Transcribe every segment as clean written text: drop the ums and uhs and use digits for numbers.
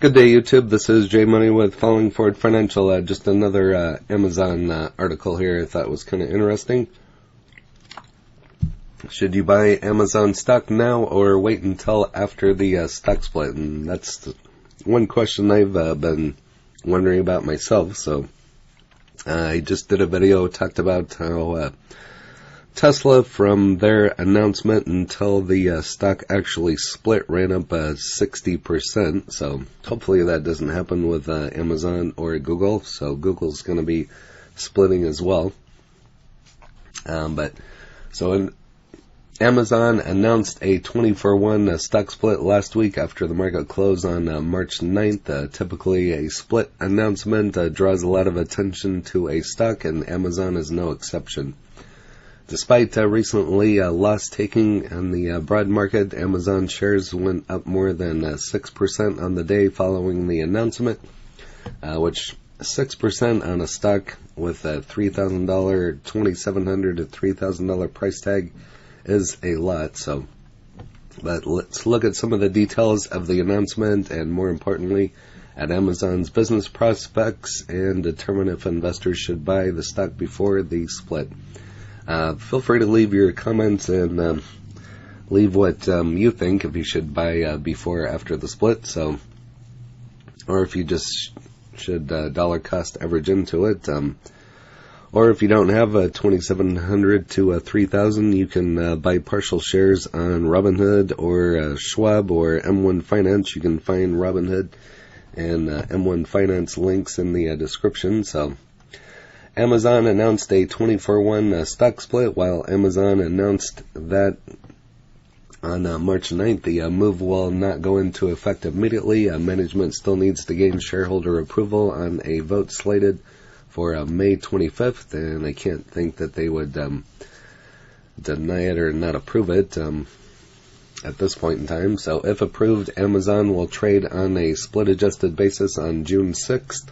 Good day, YouTube. This is Jay Money with Falling Forward Financial. Just another Amazon article here I thought was kind of interesting. Should you buy Amazon stock now or wait until after the stock split? And that's one question I've been wondering about myself. So I just did a video, talked about how Tesla, from their announcement until the stock actually split, ran up 60%. So hopefully that doesn't happen with Amazon or Google. So Google's going to be splitting as well. Amazon announced a 20-for-1 stock split last week after the market closed on March 9th. Typically, a split announcement draws a lot of attention to a stock, and Amazon is no exception. Despite recently loss-taking in the broad market, Amazon shares went up more than 6% on the day following the announcement, which 6% on a stock with a $3,000, $2,700 to $3,000 price tag is a lot. But let's look at some of the details of the announcement and, more importantly, at Amazon's business prospects and determine if investors should buy the stock before the split. Feel free to leave your comments and leave what you think, if you should buy before or after the split. Or if you just should dollar cost average into it. Or if you don't have $2,700 to $3,000, you can buy partial shares on Robinhood or Schwab or M1 Finance. You can find Robinhood and M1 Finance links in the description. So Amazon announced a 20-for-1 stock split. While Amazon announced that on March 9th, the move will not go into effect immediately. Management still needs to gain shareholder approval on a vote slated for May 25th, and I can't think that they would deny it or not approve it at this point in time. So if approved, Amazon will trade on a split-adjusted basis on June 6th.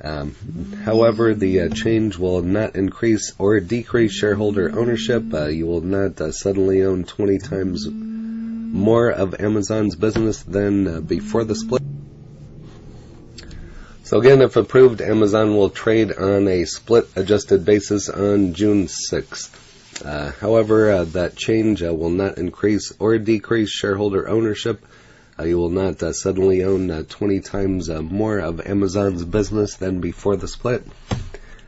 However, the change will not increase or decrease shareholder ownership. You will not suddenly own 20 times more of Amazon's business than before the split. So again, if approved, Amazon will trade on a split-adjusted basis on June 6th. However, that change will not increase or decrease shareholder ownership. You will not suddenly own 20 times more of Amazon's business than before the split.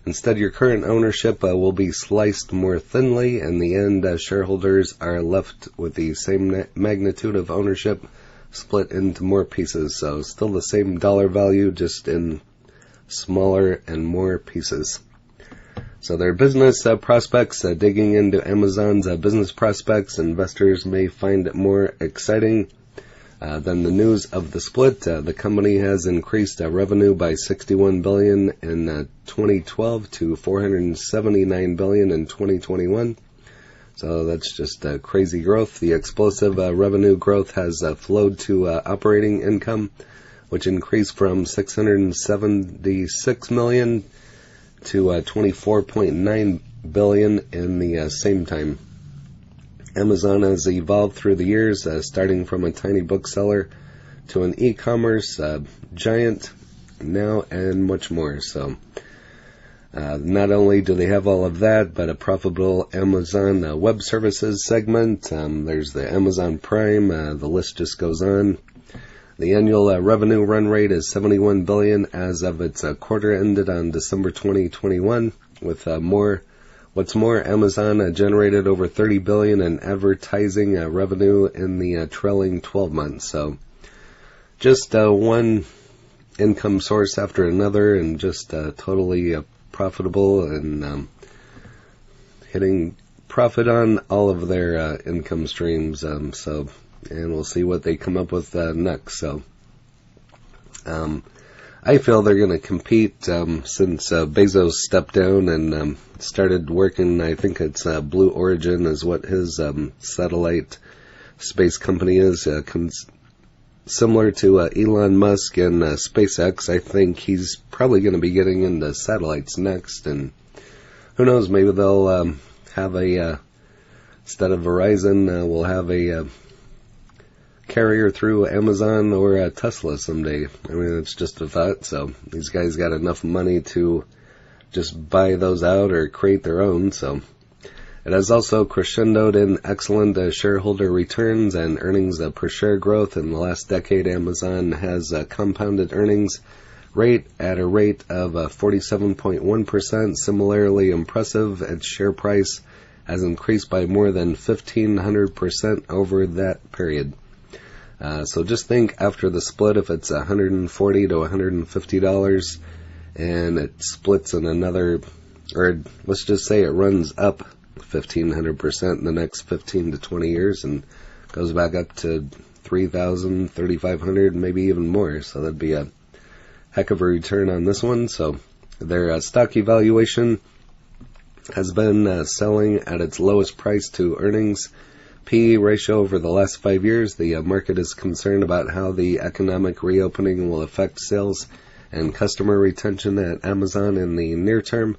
Instead, your current ownership will be sliced more thinly. In the end, shareholders are left with the same magnitude of ownership, split into more pieces. So still the same dollar value, just in smaller and more pieces. So their business prospects, digging into Amazon's business prospects, investors may find it more exciting than the news of the split. The company has increased revenue by $61 billion in 2012 to $479 billion in 2021. So that's just crazy growth. The explosive revenue growth has flowed to operating income, which increased from $676 million to $24.9 billion in the same time. Amazon has evolved through the years, starting from a tiny bookseller to an e-commerce giant now, and much more. So not only do they have all of that, but a profitable Amazon Web Services segment. There's the Amazon Prime. The list just goes on. The annual revenue run rate is $71 billion as of its quarter ended on December 2021. With what's more, Amazon generated over $30 billion in advertising revenue in the trailing 12 months. So just one income source after another, and just totally profitable, and hitting profit on all of their income streams. And we'll see what they come up with next. So I feel they're going to compete since Bezos stepped down and started working. I think it's Blue Origin is what his satellite space company is. Similar to Elon Musk and SpaceX. I think he's probably going to be getting into satellites next, and who knows, maybe they'll have instead of Verizon, we'll have a carrier through Amazon or Tesla someday. I mean, it's just a thought. So these guys got enough money to just buy those out or create their own. So it has also crescendoed in excellent shareholder returns and earnings per share growth. In the last decade, Amazon has compounded earnings rate at a rate of 47.1%. Similarly impressive, its share price has increased by more than 1,500% over that period. So just think, after the split, if it's $140 to $150 and it splits in another, or let's just say it runs up 1,500% in the next 15 to 20 years and goes back up to 3,000, 3,500, maybe even more. So that'd be a heck of a return on this one. So their stock evaluation has been selling at its lowest price to earnings P/E ratio over the last 5 years. The market is concerned about how the economic reopening will affect sales and customer retention at Amazon in the near term.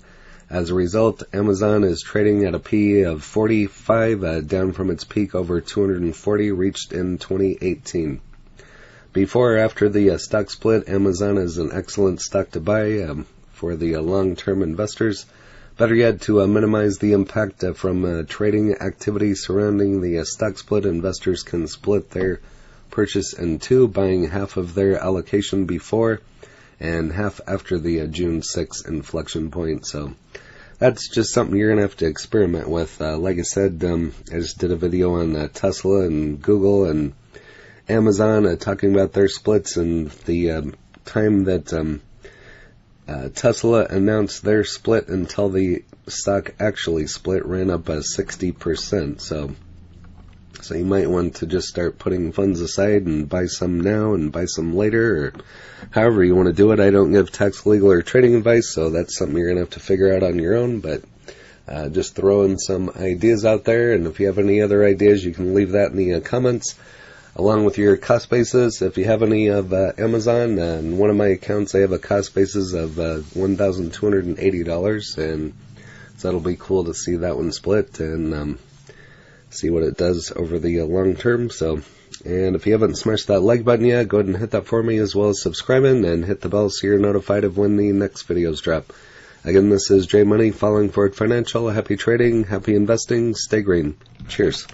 As a result, Amazon is trading at a P/E of 45, down from its peak over 240 reached in 2018. Before or after the stock split, Amazon is an excellent stock to buy for the long-term investors. Better yet, to minimize the impact from trading activity surrounding the stock split, investors can split their purchase in two, buying half of their allocation before and half after the June 6th inflection point. So that's just something you're going to have to experiment with. Like I said, I just did a video on Tesla and Google and Amazon talking about their splits, and the time that Tesla announced their split until the stock actually split ran up 60%. So you might want to just start putting funds aside and buy some now and buy some later, or however you want to do it. I don't give tax, legal, or trading advice, so that's something you're going to have to figure out on your own, but just throwing some ideas out there. And if you have any other ideas, you can leave that in the comments, along with your cost basis. If you have any of Amazon, in one of my accounts I have a cost basis of $1,280, and so that'll be cool to see that one split and see what it does over the long term. So, and if you haven't smashed that like button yet, go ahead and hit that for me, as well as subscribing and hit the bell so you're notified of when the next videos drop. Again, this is Jay Money, Falling Forward Financial. Happy trading, happy investing, stay green. Cheers.